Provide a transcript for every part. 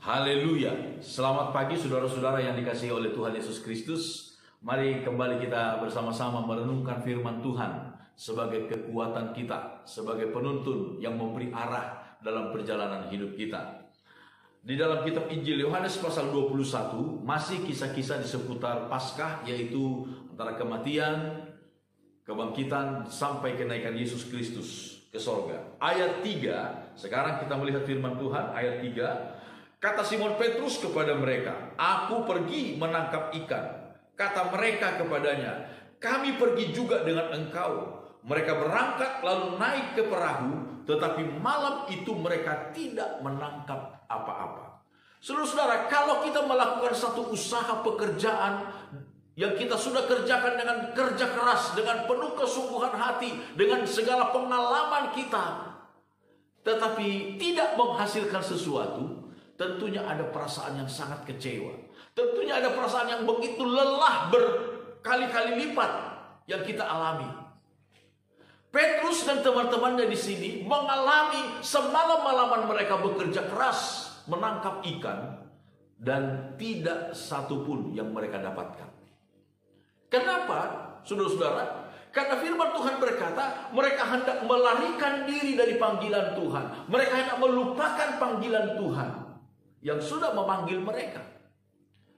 Haleluya. Selamat pagi saudara-saudara yang dikasihi oleh Tuhan Yesus Kristus. Mari kembali kita bersama-sama merenungkan firman Tuhan sebagai kekuatan kita, sebagai penuntun yang memberi arah dalam perjalanan hidup kita. Di dalam kitab Injil Yohanes pasal 21 masih kisah-kisah di seputar Paskah, yaitu antara kematian, kebangkitan sampai kenaikan Yesus Kristus ke sorga. Ayat 3, sekarang kita melihat firman Tuhan. Ayat 3, kata Simon Petrus kepada mereka, "Aku pergi menangkap ikan." Kata mereka kepadanya, "Kami pergi juga dengan engkau." Mereka berangkat lalu naik ke perahu, tetapi malam itu mereka tidak menangkap apa-apa. Saudara-saudara, kalau kita melakukan satu usaha pekerjaan yang kita sudah kerjakan dengan kerja keras, dengan penuh kesungguhan hati, dengan segala pengalaman kita, tetapi tidak menghasilkan sesuatu, tentunya ada perasaan yang sangat kecewa. Tentunya ada perasaan yang begitu lelah berkali-kali lipat yang kita alami. Petrus dan teman-temannya di sini mengalami semalam-malaman mereka bekerja keras menangkap ikan dan tidak satu pun yang mereka dapatkan. Kenapa, saudara-saudara? Karena firman Tuhan berkata, mereka hendak melarikan diri dari panggilan Tuhan. Mereka hendak melupakan panggilan Tuhan yang sudah memanggil mereka,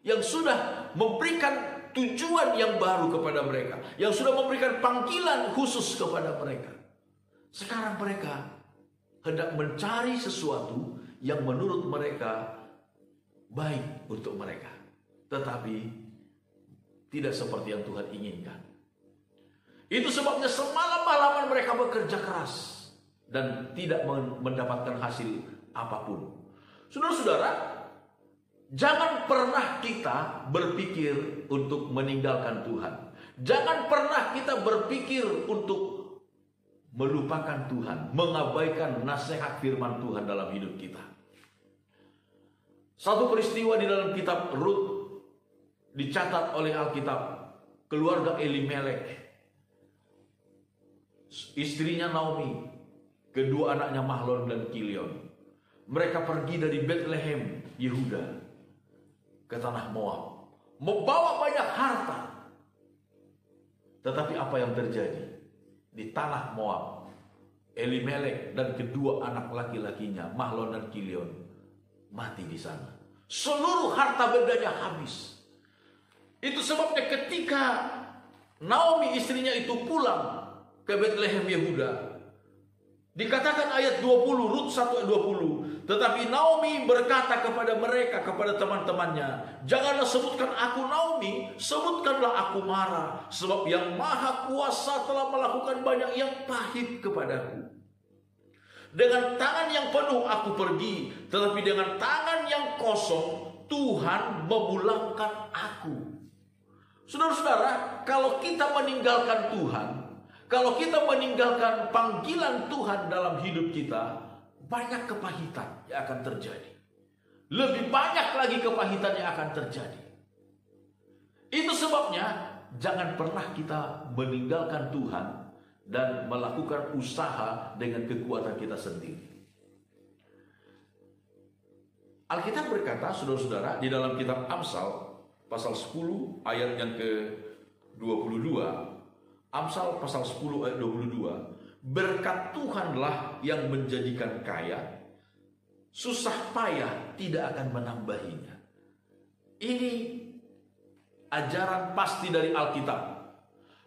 yang sudah memberikan tujuan yang baru kepada mereka, yang sudah memberikan panggilan khusus kepada mereka. Sekarang mereka hendak mencari sesuatu yang menurut mereka baik untuk mereka, tetapi tidak seperti yang Tuhan inginkan. Itu sebabnya semalam-malaman mereka bekerja keras dan tidak mendapatkan hasil apapun. Saudara-saudara, jangan pernah kita berpikir untuk meninggalkan Tuhan. Jangan pernah kita berpikir untuk melupakan Tuhan, mengabaikan nasihat firman Tuhan dalam hidup kita. Satu peristiwa di dalam kitab Rut dicatat oleh Alkitab. Keluarga Elimelek, istrinya Naomi, kedua anaknya Mahlon dan Kilion, mereka pergi dari Bethlehem, Yehuda, ke tanah Moab, membawa banyak harta. Tetapi apa yang terjadi? Di tanah Moab, Elimelek dan kedua anak laki-lakinya, Mahlon dan Kilion, mati di sana. Seluruh harta bendanya habis. Itu sebabnya ketika Naomi istrinya itu pulang ke Bethlehem, Yehuda, dikatakan ayat 20, Rut 1 ayat 20, tetapi Naomi berkata kepada mereka, kepada teman-temannya, "Janganlah sebutkan aku Naomi, sebutkanlah aku Mara, sebab yang Maha Kuasa telah melakukan banyak yang pahit kepadaku. Dengan tangan yang penuh aku pergi, tetapi dengan tangan yang kosong Tuhan memulangkan aku." Saudara-saudara, kalau kita meninggalkan Tuhan, kalau kita meninggalkan panggilan Tuhan dalam hidup kita, banyak kepahitan yang akan terjadi. Lebih banyak lagi kepahitan yang akan terjadi. Itu sebabnya jangan pernah kita meninggalkan Tuhan dan melakukan usaha dengan kekuatan kita sendiri. Alkitab berkata, saudara-saudara, di dalam kitab Amsal pasal 10 ayat yang ke-22, Amsal pasal 10 ayat 22, "Berkat Tuhanlah yang menjadikan kaya, susah payah tidak akan menambahinya." Ini ajaran pasti dari Alkitab.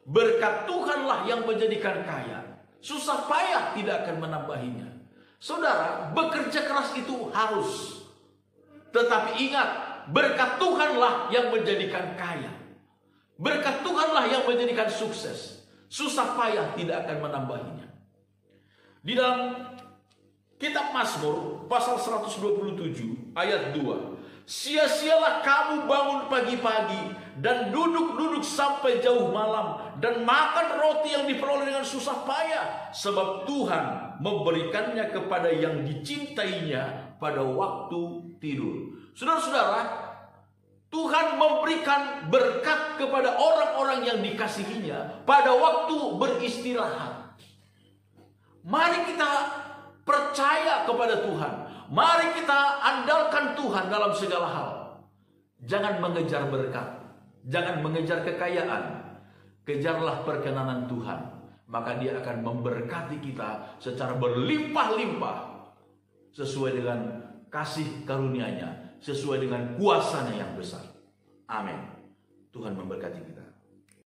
Berkat Tuhanlah yang menjadikan kaya, susah payah tidak akan menambahinya. Saudara, bekerja keras itu harus. Tetapi ingat, berkat Tuhanlah yang menjadikan kaya. Berkat Tuhanlah yang menjadikan sukses. Susah payah tidak akan menambahinya. Di dalam kitab Mazmur pasal 127 ayat 2, "Sia-sialah kamu bangun pagi-pagi dan duduk-duduk sampai jauh malam dan makan roti yang diperoleh dengan susah payah, sebab Tuhan memberikannya kepada yang dicintainya pada waktu tidur." Saudara-saudara, Tuhan memberikan berkat kepada orang-orang yang dikasihinya pada waktu beristirahat. Mari kita percaya kepada Tuhan. Mari kita andalkan Tuhan dalam segala hal. Jangan mengejar berkat, jangan mengejar kekayaan. Kejarlah perkenanan Tuhan, maka Dia akan memberkati kita secara berlimpah-limpah sesuai dengan kasih karunia-Nya, sesuai dengan kuasa-Nya yang besar. Amin. Tuhan memberkati kita.